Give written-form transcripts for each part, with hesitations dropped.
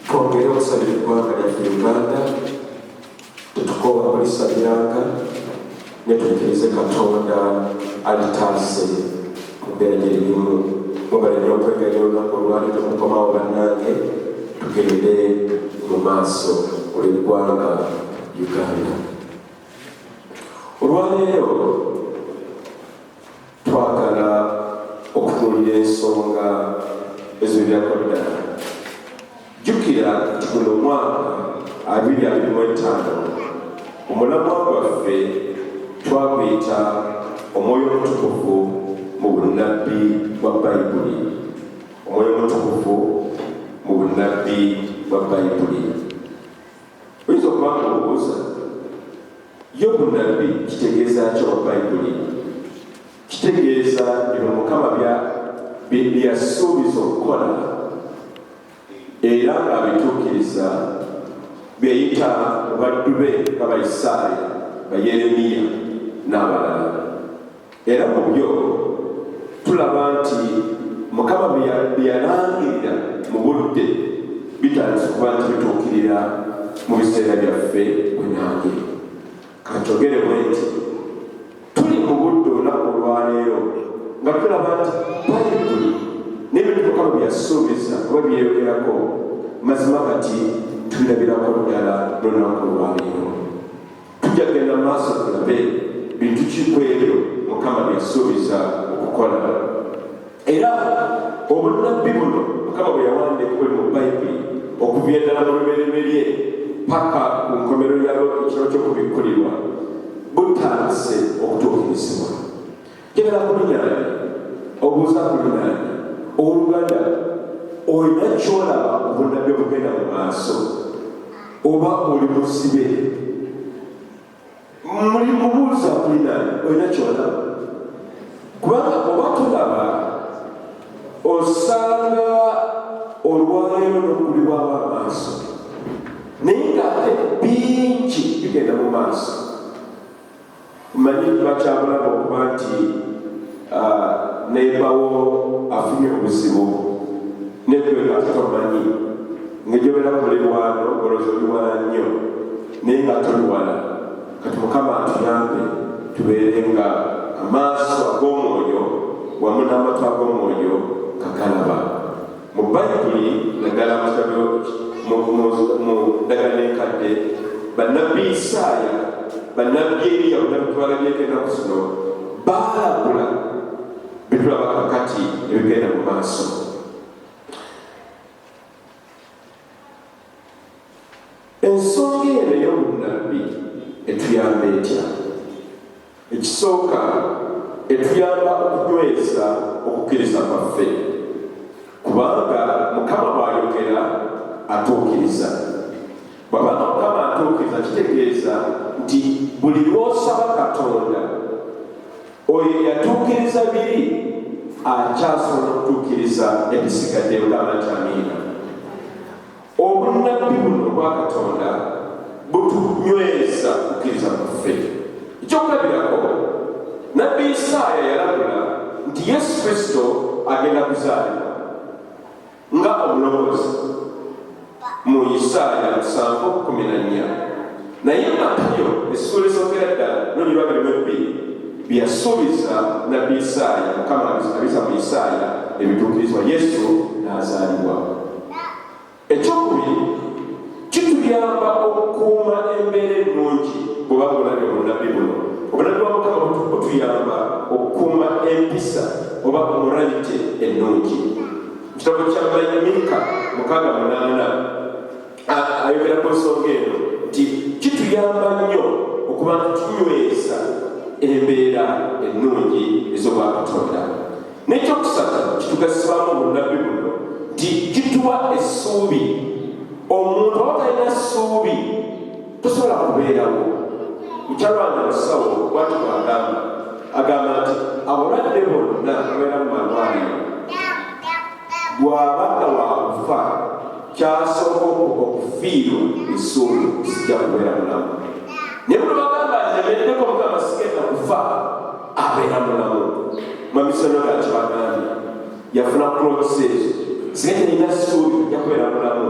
twongere okusabira eggwanga lyaffe Uganda, tetukoowa kulisabiranga ne tukkirize Katonda alitaase mu mbeera gye lirimu. Mubalina okwegayira olunaku olwaleero mukomawo bannange, tugende mu maaso olw'eggwanga Uganda. Olwaleero twagala okutunuulira ensonga eziviirako ddala. Jjukira nti guno mwaka 2025 omulamwa gwaffe twaguyita omwoyo omutukuvu mu bunnabbi bwa Bayibuli. Omwoyo omutukuvu mu bunnabbi bwa Bayibuli. Oyinza okuba nga obuuza, yo bunnabbi kitegeeza ki obwa Bayibuli? Kitegeeza bino Mukama byasuubiza okukola era ng'abituukiriza, byeyita mu baddu be nga Isaaya, Yeremiya n'abalala. Era mu byo tulaba nti Mukama byeyalangirira mu budde bitandise okuba nti bituukirira mu biseera byaffe bwenange. Kankyogere bwe nti tuli mu budde olunaku olwaleero nga tulaba nti Bayibuli n'ebintu Mukama byasuubiza oba byeyogerako mazima kati tubirabirako ddala n'olunaku olwaleero. Tujja kugenda mu maaso tulabe bintu ki ku ebyo Mukama byasuubiza okukola. Era obunnabbi buno Mukama bwe yawandiika buli mu Bayibuli okuva eddala mu lubereberye paka ku nkomero yalo ekiro ky'okubikkulirwa butandise okutuukirizibwa. Njagala kulinnyana obuuza kulinnyana oluganda olina kyolaba obunnabbi obugenda mu maaso oba oli musibe? Muli mubuuza kulinnyana olina kyolaba, kubanga oba tulaba osanga olwaleero n'okuli bwaba amaaso naye ng'ate bingi bigenda mu maaso. Mmanyi bakyabulaba okuba nti neebawo afunye obuzibu negwe nga tomanyi ng'egyobera kulirwano olowooza oliwala nnyo naye nga toliwala. Kati Mukama atuyambe tubeere nga amaaso ag'omwoyo wamu n'amatu ag'omwoyo gagalaba. Mu Bayibuli naddala mu ddagano enkadde bannabbi Isaaya, bannabbi Eriya bwetwalabyeko ennaku zino baalabula bitulaba kakati ebigenda mu maaso. Ensonga eno ey'obunnabbi etuyamba etya? Ekisooka, etuyamba okunyweza okukkiriza kwaffe, kubanga Mukama bw'ayogera atuukiriza. Bw'abanga Mukama atuukiriza kitegeeza nti buli lw'osaba Katonda oyo yatuukiriza biri akyasobola okutuukiriza ebisigaddeyo. Gamba nti amiina. Obunnabbi buno obwa Katonda butunyweza okukkiriza kwaffe. Ekyokulabirako, nabbi Isaaya yalabula nti Yesu Kristo agenda kuzaalibwa nga omulokozi mu Isaaya 7:14. Naye Matayo essuula esookera ddala n'olulwa 22 byasuubiza nabbi Isaaya, Mukama abisa mu Isaaya ebituukirizibwa, Yesu n'azaalibwa. Ekyokubiri, kituyamba okukuuma embeera ennungi bw'oba bulabye obunnabbi buno. Obunnabbi bwa Mukama butuyamba okukuuma empisa oba morality ennungi. Ekitabo kya Mika 6:8 ayogera ku nsonga eno nti kituyamba nnyo okuba nti tunyweza embeera ennungi ez'obwa Katonda. N'ekyokusatu kitugasibamu obunnabbi buno nti kituwa essuubi. Omuntu aba talina ssuubi tosobola kubeerawo. Mukyalwange musawo bw'ati agamba nti abalwadde bonna abeera mu malwaliro bw'abanga waakufa kyasooka okufiirwa essuubi sijja kubeera mulamu. Naye bwe bagamba nnemeddeko Mukama sigenda kufa, abeera mulamu. Mamisono gakibagambye yafuna process sigenda nina ssuubi ojja kubeera mulamu.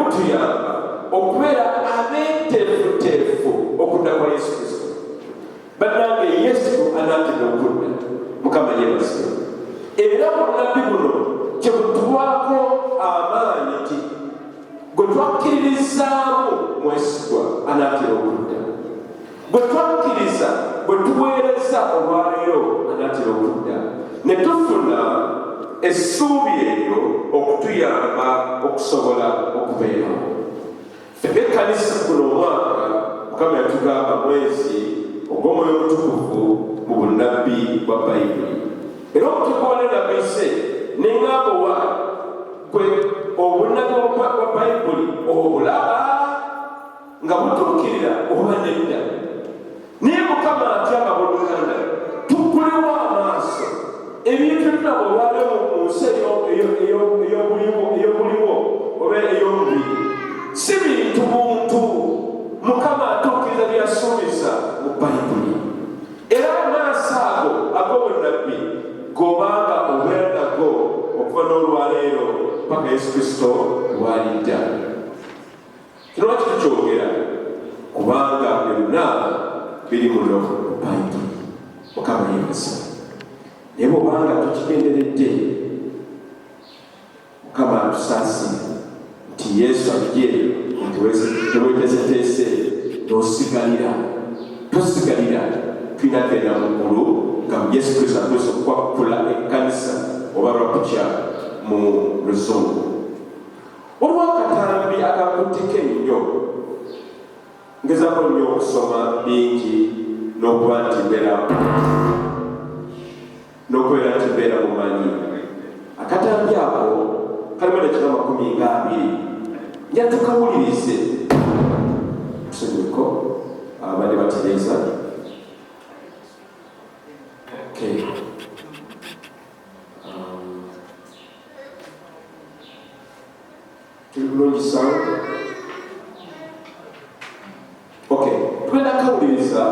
butuyamba okubeera abeeteefuteefu okudda kwa Yesu Kristo. Bannange Yesu anaatera okudda. Mukama yeebazibwe. Era obunabbi buno kye butuwaako amaanyi nti gwe twakkiririzaamu mwesigwa anaatera okudda. Gwe twakkiriza, gwe tuweereza olwaleero anaatera okudda. Ne tufuna essuubi eryo okutuyamba okusobola okubeerawo. Ffe ekkanisa guno omwaka Mukama yatugamba mwezi ogw'Omwoyo Omutukuvu mu bunnabbi bwa Bayibuli. Era okutukola nabise neŋŋamba wa gwe obunnabbi bwa Bayibuli obulaba nga butuukirira oba nedda. Naye Mukama atya abooluganda tuggulemu amaaso ebintu tulaba olwaleero mu nsi ey'obuliwo oba ey'omubiri si bintu buntu Mukama atuukiriza byasuubiza mu Bayibuli. Era amaaso ago ag'obunnabbi g'obanga obeera nago okuva n'olwaleero paka Yesu Kristo lw'alidda. Kino lwaki tukyogera? Kubanga byonna biri muno mu Bayibuli. Mukama yeebazibwe. Naye bw'obanga tukigenderedde Mukama atusaasire nti Yesu ajje teweeteeseteese n'osigalira. Tosigalira tulina genda mu ggulu nga Yesu Kristo atuuse okukwakkula ekkanisa oba lwakutya mu Luzungu. Waliwo akatambi akakutteko ennyo. Ngezaako nnyo okusoma bingi n'okuba nti n'okubeera nti mbeera mumanyi. Akatambi ako kalimu eddakiika 20. Njala tukawulirize tusomeko abadde batereeza. Tuli bulungi sana. Tugenda kawuliriza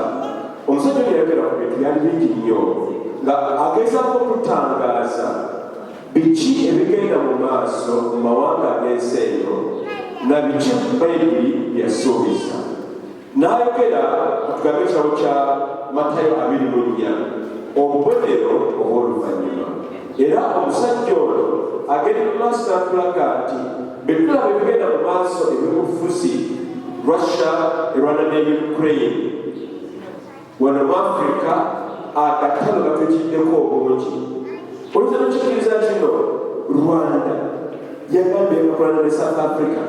omusajja oyo yayogera ku bintu byali bingi nnyo nga agezaako okutangaaza biki ebigenda mu maaso mu mawanga ag'ensi eno na biki Bayibuli byasuubiza. N'ayogera atugambe ekitabo kya Matayo 24 obubonero obw'oluvannyuma. Era omusajja ono agenda mu maaso n'atulaga nti betulaba ebigenda mu maaso eby'obufuzi Russia erwana ne Ukraine. Wano mu Africa akatalo gatukiddeko obungi. Oyinza n'okikiriza kino Rwanda yagambye ngakulana ne South Africa.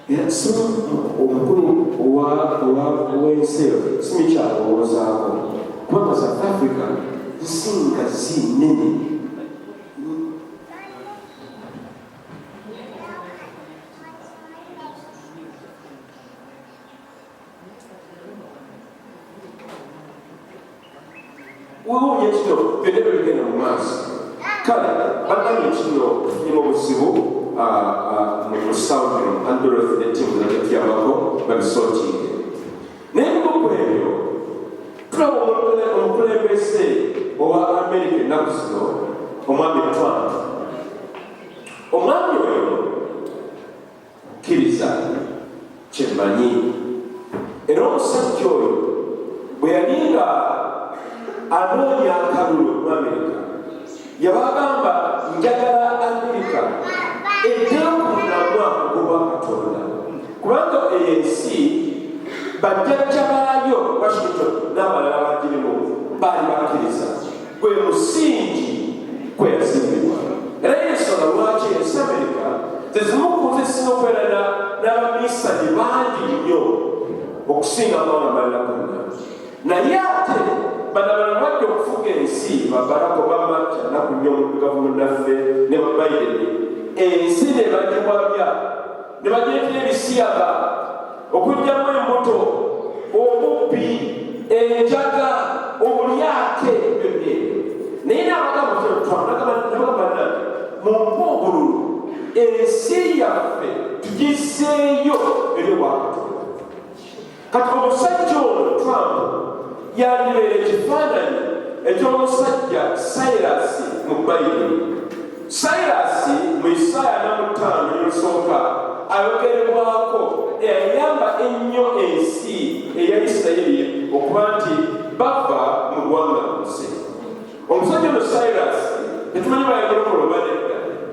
Era omukulu ow'ensi eyo simikyalowoozaako kubanga South Africa zisinga zinene. Wewuunya kino byonna bigenda mu maaso. Kale bagambye kino tufunye obuzibu mu South Andorra ne ttiimu zatetyabako babisookinge. Naye muku ebyo tulaba omukulembeze owa America ennaku zino omwami Trump. Omwami oyo kkiriza kyemmanyi. Era omusajja oyo bwe yali nga anoonya akalulu mu America yabagamba njagala America eteekunamwa okuba Katonda kubanga ensi bajjajja baayo Washington n'abalala bagirimu baali bakkiriza gwe musingi kwe yazimbibwa. Era y'ensonga lwaki ensi America zezimu ku nsi ezisinga okubeera n'abaminisani bangi nnyo okusinga amawanga amalala gonna. Naye ate bano bajja okufuga ensi ba Barack Obama kyanaku nnyo mu gavumenti naffe ne ba Biden. Ensi ne bagiwabya ne bagyetera ebisiyaga okugyamu embuto obubbi enjaga obulyake byonna ebyo. Naye n'abagamba mu mpongolulu ensi yaffe tugiseeyo eri Obwakatonda. Kati omusajja ono Trump yandibeera ekifaananyi eky'omusajja Cyrus mu Bayibuli. Cyrus mu Isaaya 5 y'olusooka ayogerebwako eyayamba ennyo ensi eya Isirayiri okuba nti bava mu ggwanga nsi. Omusajja ono Cyrus tetumanyi bayagala okulobadde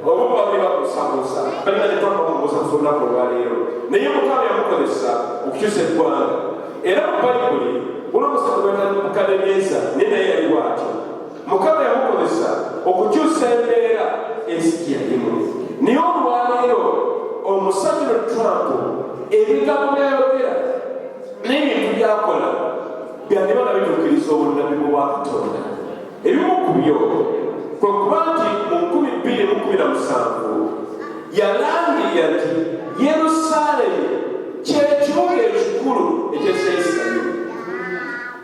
oba bali bakusabuusa balina ne twakamubuusa ku lunaku olwaleero, naye Mukama yamukozesa okukyusa eggwanga. Era mu Bayibuli olw'omusajja gwetali Nebukadneeza naye naye yaliwo atyo. Mukama yamukozesa okukyusa embeera ensi gye yalimu. Naye olwaleero omusajja Trump ebigambo byayogera n'ebintu byakola byandiba nga bituukiriza obunnabbi bwa Katonda. Ebimu ku byo kwe kuba nti mu 2017 yalangirira nti Yerusaalemi kye kibuga ekikulu eky'Isirayiri.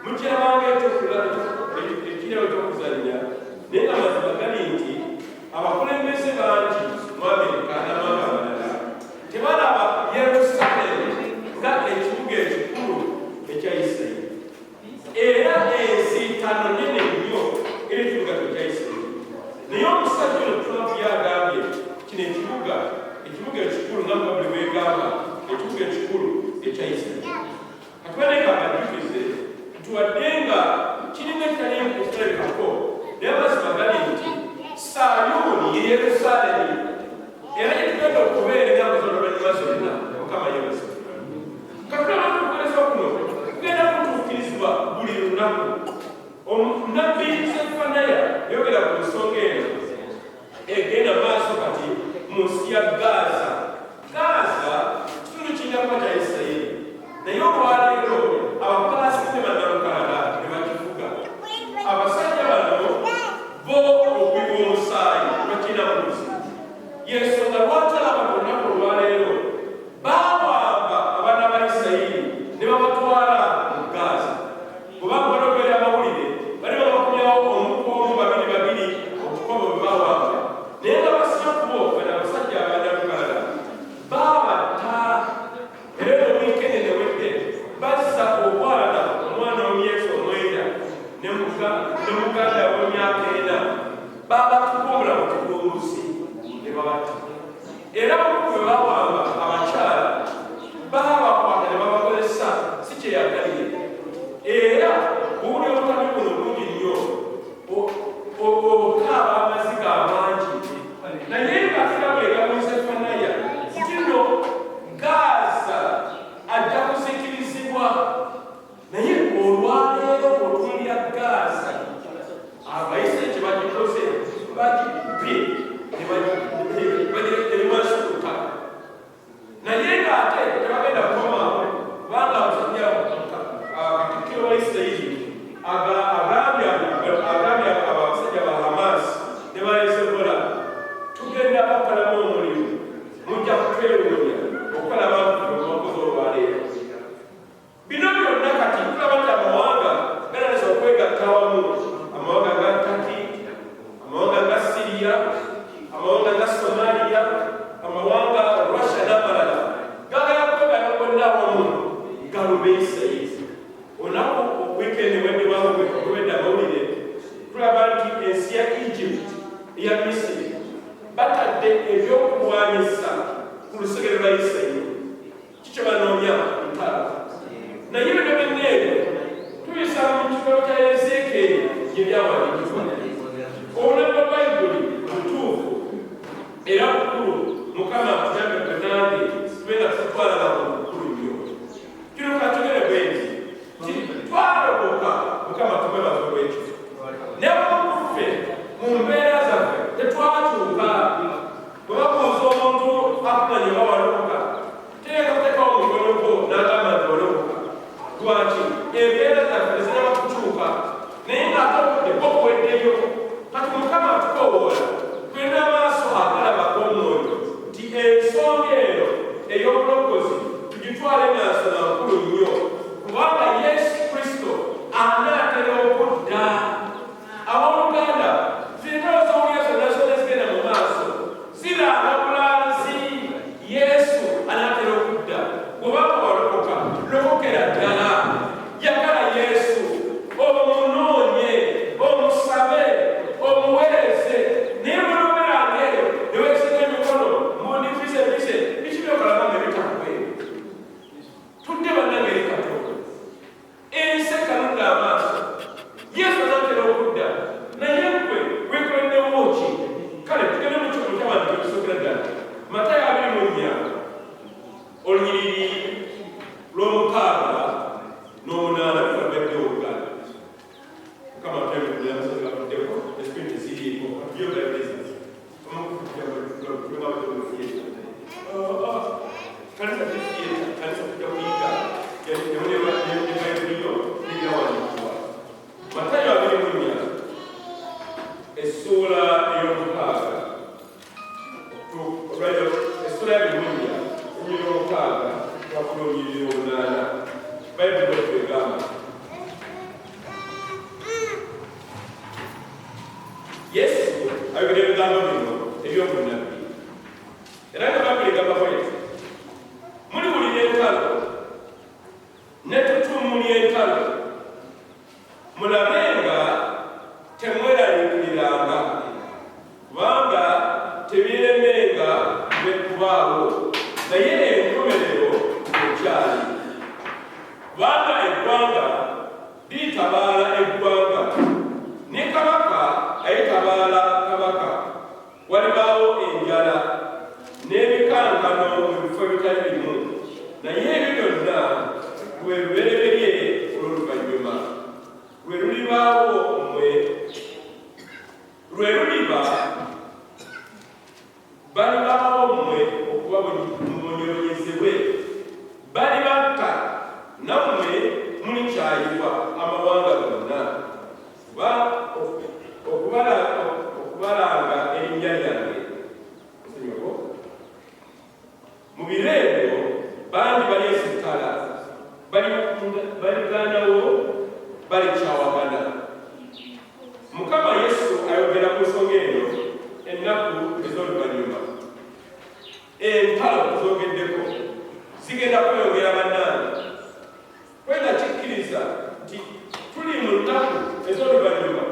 Mukirabange ekirabo ky'okuzannya naye nga mazima gali nti abakulembeze bangi mu Amerika n'amawanga amalala tebalaba Yerusaalemi nga ekibuga ekikulu ekya Isirayiri. Era ensiitano nene nnyo era ekibuga ekya Isirayiri. Naye omusajja ono Trump yagambye kino ekibuga ekikulu nga Babuli bwegamba ekibuga ekikulu ekya Isirayiri. Katubaddenga abajjukize tuwadde nga kiringa kitali kuserabikako naye amazima gali nti Sayuuni ye Yerusaalemi era yetugenda okubeera ennaku z'oluvannyuma zonna Mukama yeebazibwe. Katulaba tukolesa kuno tugenda kutuukirizibwa buli lunaku. Nnabbi Sefaniya yayogera ku nsonga eno egenda maaso kati mu nsi ya Gaza. Gaza kitundu kinnakuba kya Isirayiri naye olwaleero Abapalestina bannamukaaga ne bakifuga. Abasajja bano bo okuyiwa omusaayi bakina muzi. Yensonga lwaki abantu olunaku olwaleero baawamba abaana ba Isirayiri ne babatwala mu Gaza. Kubanga balogera amawulire bali babakumyawo omukono babiri okukoba bwe baawamba. Naye nga basinga kubo bano abasajja abannamukaaga baabatta. Era omwikene ne wedde bassa omwana w'omyezi omwenda ne muganda w'emyaka 4 baabatuka obulamu tubulusi ne babatta. Era bwe baawamba abakyala baabakwata ne babakozesa si kyeyagalire. Era buwuli obutabi buno bungi nnyo okaaba amaziga amangi. Naye ng'atera bwegaba Sefaniya kino Gaza ajja kuzikirizibwa. Naye olwaleero otulira Gaza Abayisirayiri kye bagikoze bagibbye nebimasa ku ttaka. Naye ng'ate tebagenda kukomaawo kubanga abasajja Katikkiro wa Isirayiri agambye abasajja ba Hamas ne ba Hezbollah tugenda bakolamu omulimu mujja kutwewuunya okukola abantu omubakozi olwaleero. Bino byonna kati tulaba nti amawanga galasa okwegatta wamu. Amawanga ga Turkey, amawanga ga Syria, amawanga ga Somalia, amawanga Russia n'amalala gagala kwegala gonna wamu galube Isirayiri. Olunaku weekend wedde amawulire tulaba nti ensi ya Egypt eya Misiri batadde ebyokulwanyisa ku lusegere lwa Isirayiri. Kikyo banoonya ntalo. Naye bino byenneebyo tuyisa mu kitabo kya Ezeekeri gye byawandiikibwa. Obulamu bwa Bayibuli butuufu era bukulu. Mukama atuyambe nange tubeera tutwalana bukulu nnyo. Kino katugere bwenti nti twalokoka Mukama tumwebaze olw'ekyo. Ne bwakuffe mu mbeera zaffe tetwakyuka. Bwe babuuza omuntu akumanya oba walokoka teekateekawo omukono gwo n'agamba nti walokoka. Lwaki? Embeera zaffe teziraba kukyuka. Naye ng'ate obudde bwo buweddeyo. Kati Mukama atukowoola twenda amaaso agalabako omwoyo nti ensonga eno ey'obulokozi tugitwale nansana nkulu nnyo. Kubanga Yesu Kristo anaatera okudda. Abooluganda zirowooza owulira zonna zonna zigenda mu maaso ziranga bulanzi. Yesu anaatera okudda. Bw'obanga walokoka lokokera ddala. Yagala Yesu omunoonye omusabe omuweereze. Naye bw'olobera ng'eri Munya olunyiriri lw'omukaaga n'omunaana bibaddewo Uganda. Mukama atwebulira abasazi bavuddeko esipinti ziriiko byogaleza kanisa zifiyeta kanisa kujja kuyiga ebayibuliro n'ebyawandiikibwa. Matayo 24 essuula ey'omukaaga essuula ya 24 ennyiri y'omukaaga twafuna olunyiriri olunaana bayibuli twegamba Yesu ayogera ebigambo bino eby'obunnabbi era nga Bayibuli egamba bw'eti muliwulira entalo ne tutumuli entalo mulabenga temweraliikiriranga kubanga tebiremenga bekubaawo naye enkomerero ekyali kubanga eggwanga litabaala eggwanga ne kabaka ayitabaala kabaka walibaawo enjala n'ebikankano mu bifo ebitali bimu naye ebyo byonna lwe lubereberye olw'oluvannyuma lwe lulibaawo mmwe lwe luliba balibaawo mmwe okuba mumonyolonyezebwe balibatta nammwe mulikyayibwa amawanga gonna okubalanga erinnya lyange mu biro ebyo bangi balyesittala baliganawo balikyawagana. Mukama Yesu ayogera ku nsonga eno ennaku ez'oluvannyuma. Entalo tuzogeddeko zigenda kweyongera bannange kwenda kikkiriza nti tuli mu nnaku ez'oluvannyuma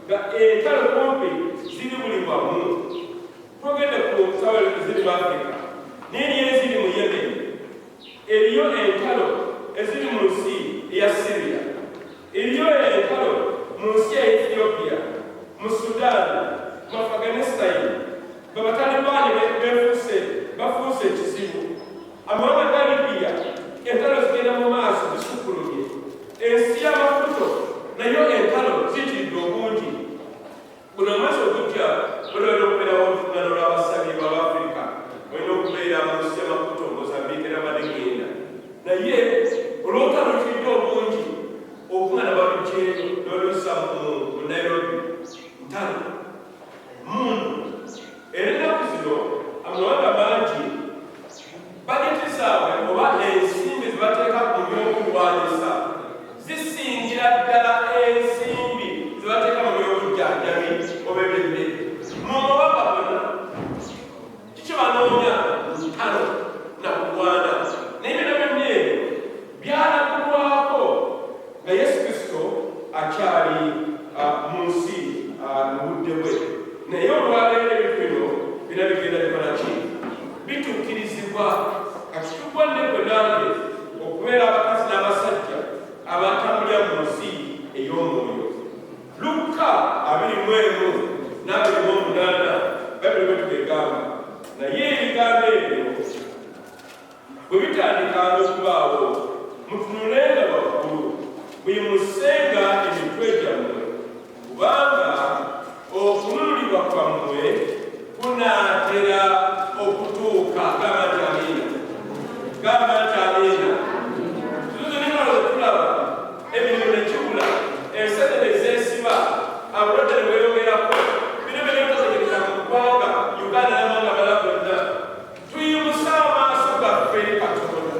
nga entalo kumpi ziri buli wamu. Twogedde ku nsawo eziri mu Afrika n'eri eziri mu Yemen, eriyo entalo eziri mu nsi eya Syria, eriyo entalo mu nsi ya Ethiopia, mu Sudan, mu Afghanistan. Babatalibaani bafuuse ekizibu. Amawanga ga Libya entalo zigenda mu maaso zisukulumye. Ensi y'amafuto nayo entalo zitiridde obungi. Buno omwezi ogujja bulwera okubeerawo oluvunaano lw'abasabi b'Abafrika olina okubeera mu nsi y'amafuto Mozambique n'Amadegenda. Naye olw'olutalo lutiridde obungi okungana balugyeyo n'olussa mu Nairobi ntalo mundu. Era ennaku zino amawanga mangi bajeti zaabwe oba ensimbi zebateeka ku byokulwanyisa zisingira ddala ensimbi zebateeka mu byobujjanjabi oba ebirime. Mu mawanga gonna kiki banoonya ntalo na kulwana n'ebintu byonna ebyo byalagulwako nga Yesu Kristo akyali mu nsi mu budde bwe. Naye olwaleero ebintu bino bina bigenda bikola ki? Bituukirizibwa. Kati tugwanne gwe nange okubeera abakazi n'abasajja abatambulira mu nsi ey'omwoyo. Luka 21:28 Bayibuli bwe tugegamba. Naye ebigambo ebyo bwe bitandikanga okubaawo mutunulenga waggulu muyimusenga emitwe gyammwe kubanga okununulibwa kwammwe kunaatera okutuuka. Gamba nti amiina. Gamba nti amiina. Tuzo n'engalo zetulaba emirimu ne kibula ensete ne zeesiba abalwadde ne beeyongerako bino byonna bitategeeza mu ggwanga Uganda n'amawanga amalala gonna. Tuyimusa amaaso gaffe eri Katonda.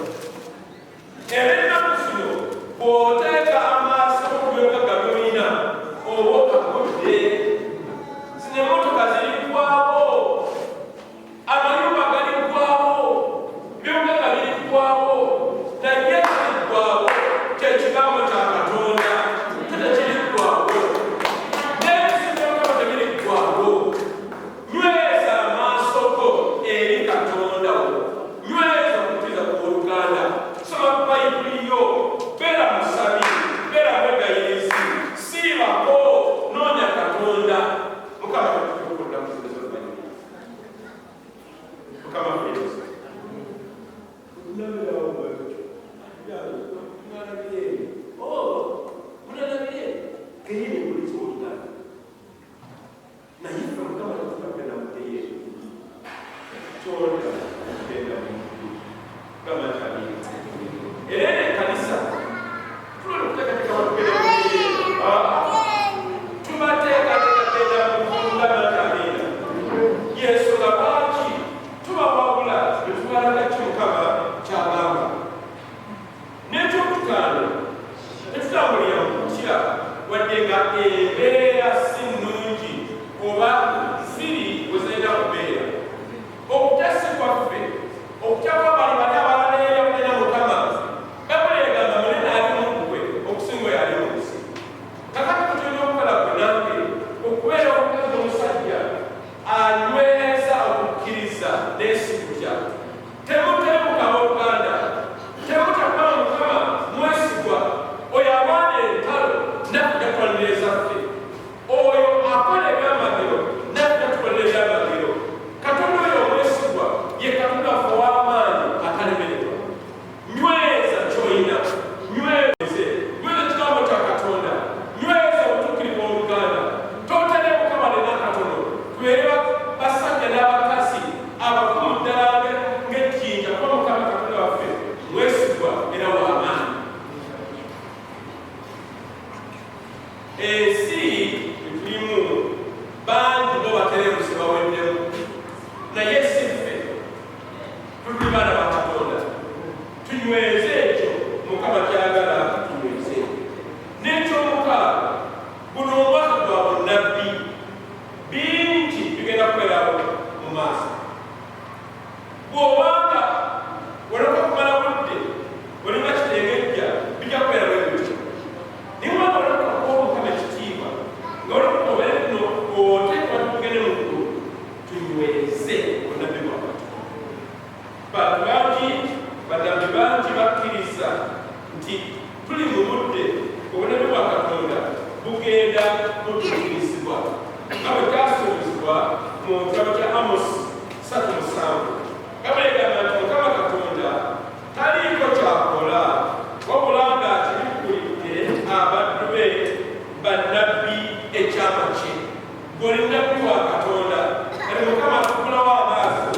Era ennaku zino bw'oteeka amaaso ku byokagga by'olina oba okagudde. Zino emmotoka ziriggwawo, amayumba galiggwawo, wabula etubalanga kimukama kyagamba n'ekyokutaano tetutambulira mu kutya wadde nga embeera si nnungi oba ziri we zirina kubeera okutasi kwaffe okutya kwabali bali abalaleeyo balina mukama bakuleegamba munene ali mukugwe okusinga oyo ali mu nsi kakati kutulina okukola kunange okubeera omukazi omusajja anyweza okukkiriza n'esikutya temutemuka abooluganda temutakwama mukama mwesigwa oyo abaana entalo naffe gatwanira ezaffe oyo akola ebyamagero naffe gatukolera ebyamagero katonda oyo omwesigwa ye katonda affe ow'amaanyi atalemererwa nyweza ky'oyina nyweze ekigambo kya katonda nyweza obutuukirivu oluganda totera mukama lena katono tubeere basajja n'abakazi abakumu ddala ng'ejjinja kuba mukama katonda waffe mwesigwa era w'amaanyi ensi etulimu bangi bo bateremusi baweddemu naye si ffe tuli baana ba katonda tunyweze ekyo mukama kyagala tunyweze n'ekyomukaaga guno omwaka gwa bunnabbi bingi bigenda kubeerawo mu maaso bw'obanga waleka kumala budde olina kitengejja bijja kubeera bwe bityo naye wanga oleka kuwa omukama ekitiibwa nga oleka obeere kuno oteekwa tugende mu ggulu tunyweze bunnabbi bwa katonda bantu bangi badambi bangi bakkiriza nti tuli mu budde obunnabbi bwa katonda bugenda butuukirizibwa nga bwe kyasuubizibwa mu kitabo kya Amosi 3:7 kabeegamba nti mukama katonda taliiko kyakola wabula nga kibikkulidde abaddu be bannabbi ekyama kye goli nnabbi wa katonda kati mukama atugulawo amaaso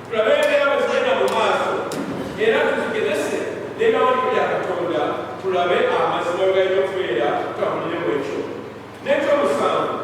tulabe embeera bwe zigenda mu maaso era tuzigezese n'ebiwandiiko bya katonda tulabe amazima bwe galina okubeera twabuliremu ekyo n'ekyomusanvu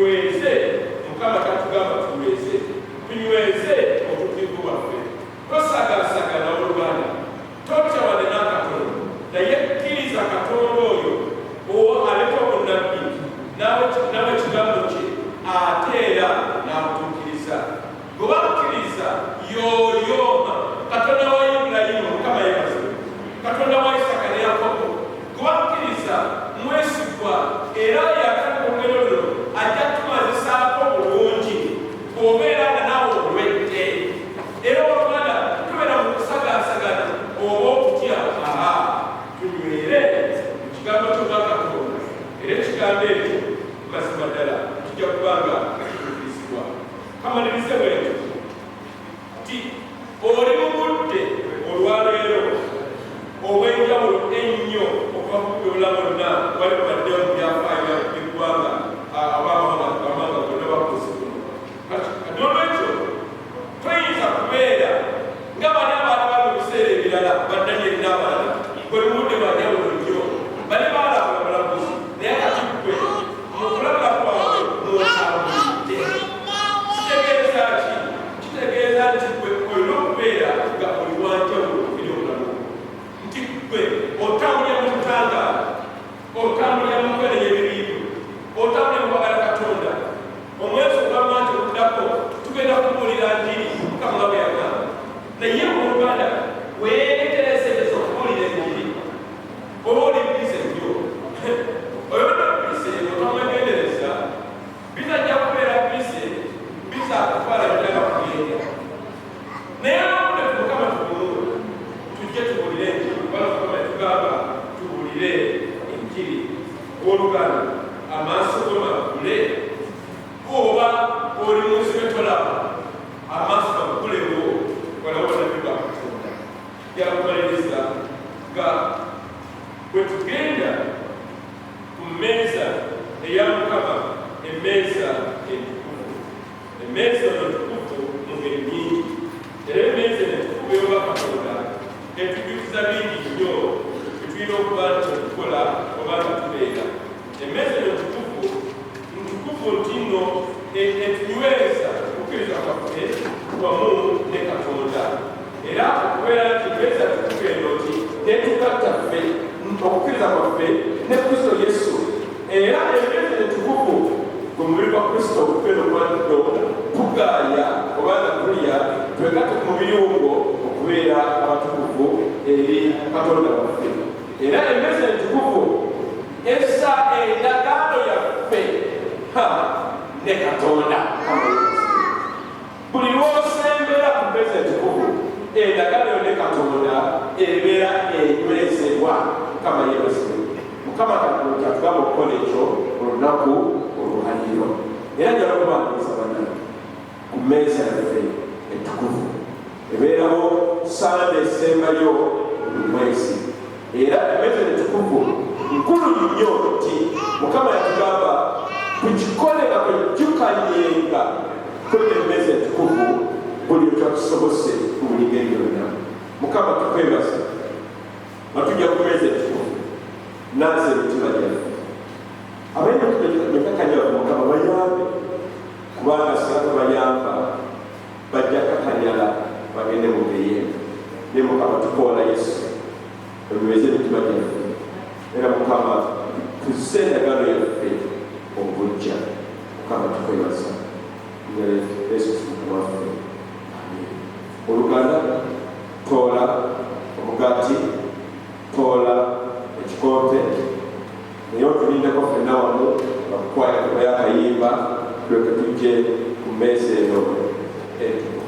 tunyweze Mukama katugamba tunyweze obutuukirivu bwaffe tosagaasagana oluganda totya wadde n'akatono naye kkiriza Katonda oyo aleka obunnabbi nawe ekigambo kye ate era n'abutuukiriza bwe bakkiriza y'oyo Katonda wa Ibulayimu Mukama yeebazibwe Katonda wa Isaaka ne Yakobo gwe bakkiriza mwesigwa era yakalukogero luno ajja tumazisaako bulungi bw'obeera nga naawe olwedde era oluganda tubeera mu kusagaasagana oba okutya tunywere mu kigambo ky'obwa Katonda era ekigambo ekyo mazima ddala kijja kubanga kituukirizibwa kamalirize bwekyo nti oli mu budde olwaleero obw'enjawulo ennyo okuva ku byonna bonna wali badde mu byafaayo by'eggwanga abamawanga bonna bakozesa n'olwekyo toyinza kubeera nga bali abantu bali mu biseera ebirala baddanyeri n'abalala buli budde banjawulo nnyo bali baalaba abalaguzi naye kati ggwe mu kulabula kwabwe mwotambulidde kitegeeza ki kitegeeza nti ggwe olina okubeera nga oli wanjawulo eri obulamu nti ggwe otambulira mu kutangaala otambulira mu kwenenya ebibiibu otambulira mu kwagala Katonda omwezi ogwama nti okuddako tugenda kubuulira njiri Mukama nga bwe yagamba naye mu Luganda weeteresereza okubuulira enjiri oba oli bize nnyo oyo bize otamwegendereza bizajja kubeera bize bizakutwala bitala kugenda naye obudde Mukama tugumule tujje tubuulire enjiri kubanga Mukama yatugamba tubuulire enjiri oluganda amaaso go magule oba oli munsi wetolaba amaaso gagulewo walawona bibwa Katonda yakumaliriza nga bwe tugenda ku mmeeza eya Mukama emmeeza entukuvu emmeeza entukuvu mu ngeri nnyingi era emmeeza entukuvu ey'obwa Katonda etujjukiza bingi nnyo bitulina okuba nti tukola oba nga tubeera emmeeza entukuvu nti nno etunyweza okukkiriza kwaffe wamu ne Katonda era okubeera nti emmeeza tukuvu eno ti netugattaffe okukkiriza kwaffe ne Kristo Yesu era emmeeza entukuvu gwe mubiri gwa Kristo okubeera omwaniddo tugaaya oba nga tulya twegatte ku mubiri ogwo okubeera abatukuvu eri Katonda waffe era emmeeza entukuvu essa endagaano yaffe ne Katonda buli lw'osembera ku mmeeza entukuvu endagaano ne Katonda ebeera enywezebwa Mukama yeebazibwe Mukama katugamba okukola ekyo olunaku olwaliro era njala okubaniriza bannange ku mmeeza yaffe entukuvu ebeerawo Sande esembayo buli mwezi era emmeeza entukuvu nkulu nnyo nti Mukama yatugamba tukikole nga kwejjukanyenga kwena emmeeza entukuvu buli otwatusobose mu buli ngeri yonna Mukama tukwebaza batujja ku mmeeza entukuvu nanze emitima gyaffe abainakakanyira ku Mukama bayambe kubanga singa bayamba bajja kakanyala bagende mu beyenga naye Mukama tukoola Yesu olweze emitima gyaffe era Mukama tuzise endagaano yaffe obujja Mukama tukwebaza Yesu waffe oluganda toola omugaati toola ekikompe naye otulindeko ffenna wamu bakukwaya kuba yakayimba tuleke tujje ku mmeeza eno entukuvu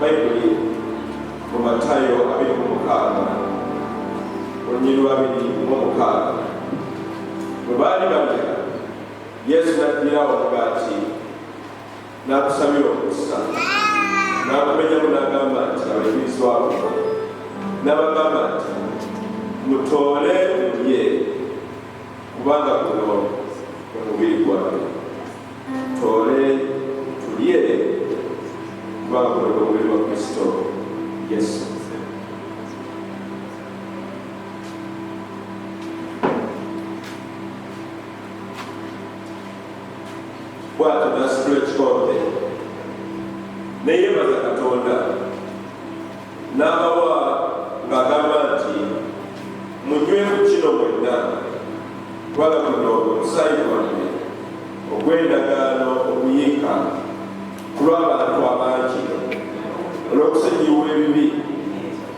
Bayibuli mu Matayo 26 olunyiri lwa 26 bwe baali balya Yesu n'addirawo omugaati n'akusabira omukisa n'agumenyamu n'agamba nti abayigirizwa be n'abagamba nti mutoole mulye kubanga guno omubiri gwange. Tutoole tulye kubanga guno omubiri wa Kristo Yesu. Bw'atyo n'asitula ekikombe ne yeebaza Katonda n'abawa ng'agamba nti munyweku kino mwenna kubanga guno omusaayi gwange ogw'endagaano okuyiika ku lw'abantu abangi olw'okusenyiwa ebibi.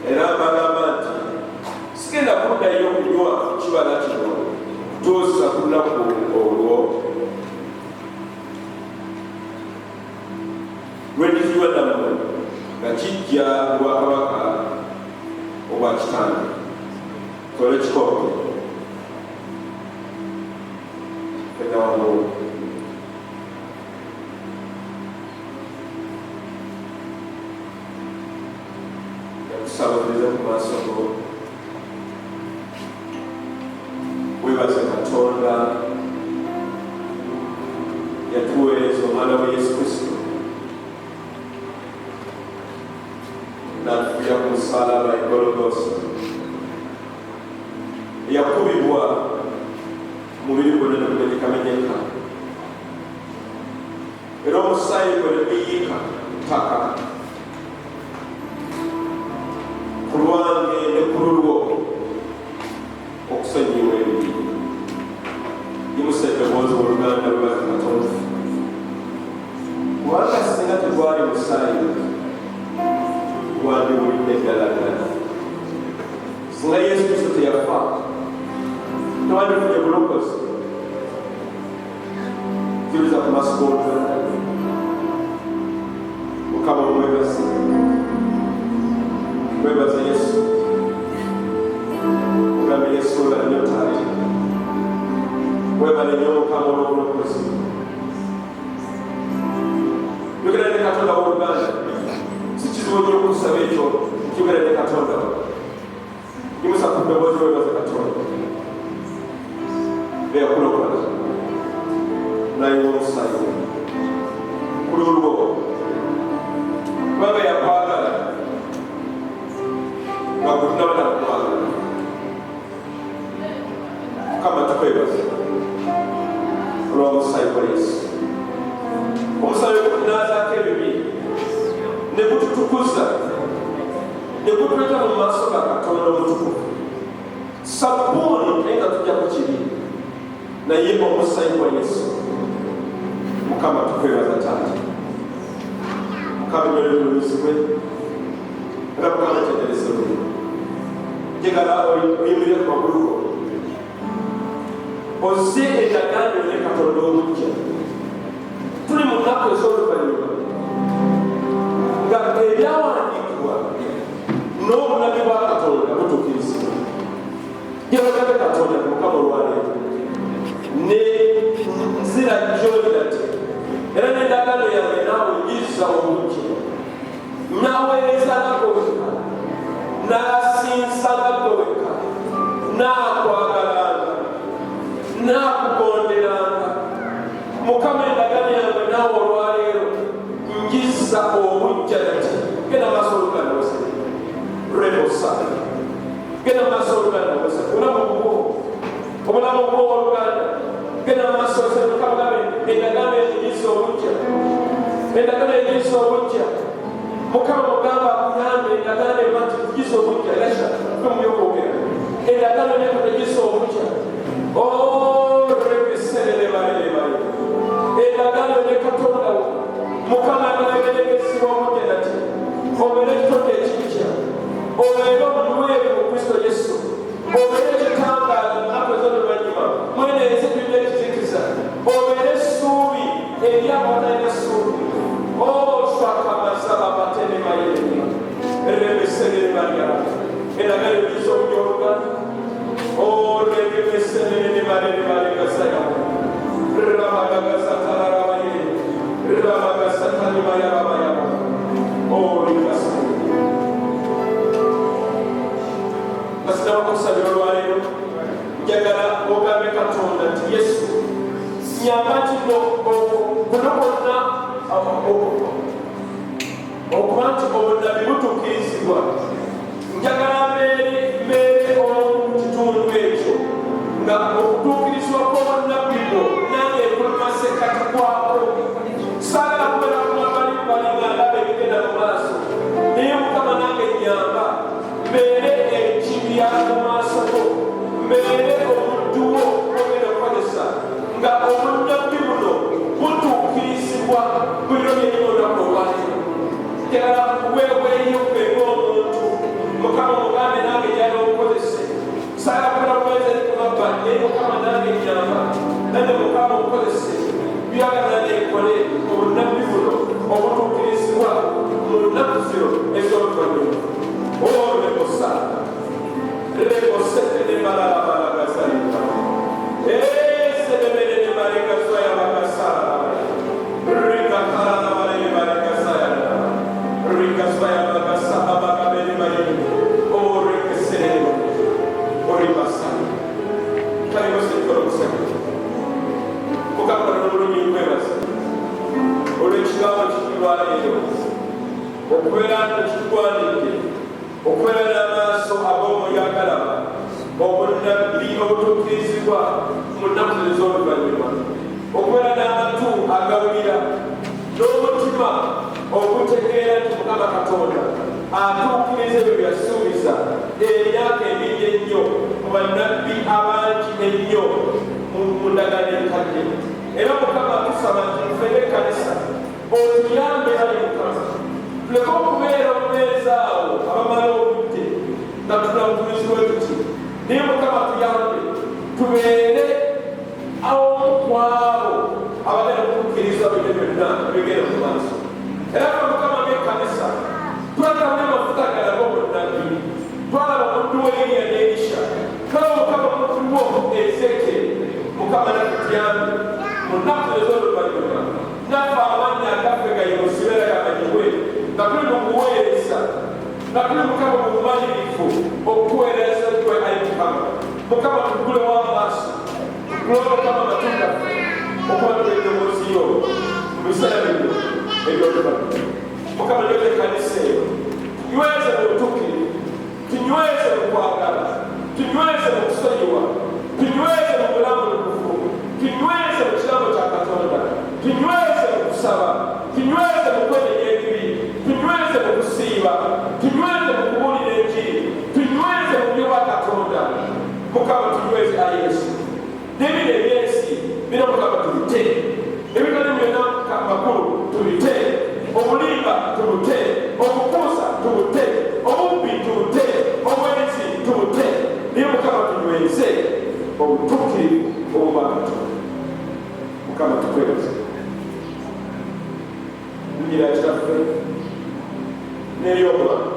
Era mbagamba nti sigenda kuddayo okunywa kibala kino tuusa ku lunaku olwo lwendiziwa nammwe nga kijja bwakabaka obwa Kitange. Tole kikombe fena wamu yakusabiriza ku maaso go. Weebaze Katonda yatuweereza omwana we Yesu Kristo n'atufira ku musalaba e Golgotha, yakubibwa mubiri gwonna ne gumenyekamenyeka, era omusaayi gwe ne guyiika ttaka ku lwange ne ku lulwo okusonyiwa ebibi. Yimusa eddoboozi oluganda lwebaza Katonda kubanga singa tegwali musaayi wandibulidde ddala ddala. Singa Yesu Kristo teyafa tewandifunye bulokozi. Juliza ku maaso g'Oluganda. Mukama omwebaze, mwebaze Yesu, mugambe Yesu nga nnyo taata, webale nnyo Mukama olw'obulokozi. Njogera ne Katonda w'Oluganda, si kizibu nnyo okusaba ekyo, njogera ne Katonda. Yimusa ku ddoboozi weebaze Katonda eyakulokola nayiwa omusaayi ku lulwo kubanga yakwagala nga gutunaba nakukwagala. Mukama tukwebaza olw'omusaayi gwa Yesu. Omusaayi gutunaazaako ebibi ne gututukuza ne gutuleeta mu maaso ga Katonda omutukuvu. Sabbuuni naye nga tujja ku kibi naye omusaayi gwa Yesu. Mukama tukwebaza taata, Mukama nnyonyo oluzibwe era Mukama kyendereza olulwo. Njagala oyimirire ku magulu go ozze endagaano ne Katonda obujja. Tuli mu nnaku ez'oluvannyuma nga ebyawandiikibwa n'obunabi bwa Katonda butuukirizibwa. Njagala Katonda Mukama olwaleero ne nzira gy'olirate era n'endagaano yange naawe nyiza obujja, naaweereza nako wekka, naasinsa nako wekka, naakwagalanga, naakugonderanga. Mukama endagaano yange naawe olwaleero njiza obujja nati genda maaso oluganda wose rebosa genda maaso oluganda wose obulamu bwo oluganda genda maaso wose. Mukama gabe endagaano enyiza obujja, endagaano enyiza obujja. Mukama mugamba akuyambe endagaano emati kugiza obujja. Lasha tomubyokwogera endagaano nekotegiza obujja. Rebeserelebalebale endagaano ne Katonda wo. Mukama agaberegezibwa obujja nati obeere ekitondo ekijja, obeere omunywevu mu Kristo Yesu, obeere ekitangaaza mu nnaku ez'oluvannyuma, mweneeze ebintu ekizikiza, obeere essuubi eri abatalina essuubi. Shwakamasaba batene mayere Maria, e la gara di Soggiorga, o Rege Messene di Maria Casaya, Ramaga Satana Ramai, Ramaga Satani Maya, o Ricas. Masna Sabiruayo, Yagara, Ogabe Katonda, Yesu, Yamati Kunokona, Okumanti obudde bibutuukirizibwa njagala mbeere omu kitundu ekyo nga okutuukirizibwa kw'obonnabbi bwo nange kulumase kati kwako saagala kubeera kumabalibbali nga ndaba ebigenda mu maaso naye Mukama nange nnyamba mbeere ekibya mu maaso go mbeere omudduwo ogenda okukozesa nga obunnabbi buno butuukirizibwa bino byenyonaku olwaleero njagala weweeyo kwega omuntu Mukama mugambe nange gyali omukozese saagala kubeera kuweza kumabali naye Mukama nange nnyamba nange Mukama omukozese byagala neekole obunnabbi buno obutuukirizibwa mu nnaku zino ez'oluvannyuma olekosa lekosete ne balalabalagasalika esedemere ne balekaswaya bakasala rikakalala balene balekasayana rikaswaya bakasaba bakabene balene orekeserero oribasana kaligosekolokuseka Mukama n'obulungi nkwebaza olw'ekigambo kikirwaleero okubeera nekikigwanidde okubeera n'amaaso ag'omwoyo agalaba obunnabbi obutuukirizibwa mu nnaku ez'oluvannyuma okubeera n'amatu agawulira n'omutima okutegeera nti Mukama Katonda atuukiriza ebyo byasuubiza emyaka emingi ennyo mu bannabbi abangi ennyo mu ndagaano enkadde era Mukama atusaba nti tufeere ekkanisa otuyambe ali Mukama tuleke okubeera omumeeza awo abamala obudde nga tunakutumizibwe tuti naye Mukama tuyambe tubeere awo ku abo abagenda kutuukiriza bino byonna ebigenda mu maaso era Mukama ng'ekkanisa twalaba n'amafuta galaga obunnabbi twalaba omuddu we Eriya ne Elisha twalaba Mukama omuddu wo Ezeekeri Mukama natuyambe mu nnaku ez'oluvannyuma naffe amannya agaffe gayosibeera gamanyibwe nga tuli mu kuweereza nga tuli Mukama mu bumanyirivu okuweereza gwe ayi Mukama tugulewo amaaso tugulewo Mukama amatu gaffe okuba tuwa eddoboozi yo mu biseera bino eby'oluvannyuma Mukama nyoza ekkanisa eyo tunyweze mu butuukirivu tunyweze mu kwagala tunyweze mu kusonyiwa tunyweze mu bulamu butuufu tunyweze mu kigambo kya Katonda tunyweze mu kusaba tunyweze mu kwenenya ebibi tunyweze mu kusiiba tunyweze mu kubuulira enjiri tunyweze mu byo bwa Katonda Mukama tunyweze Yesu n'ebino ebyensi bino Mukama tubite ebitali byonna makulu tubite obulimba tubute obukuusa tubute obubbi tubute obwenzi tubute naye Mukama tunyweze obutuukirivu obwa Katonda Mukama tukwebaza nnyira kitaffe n'eryobulamu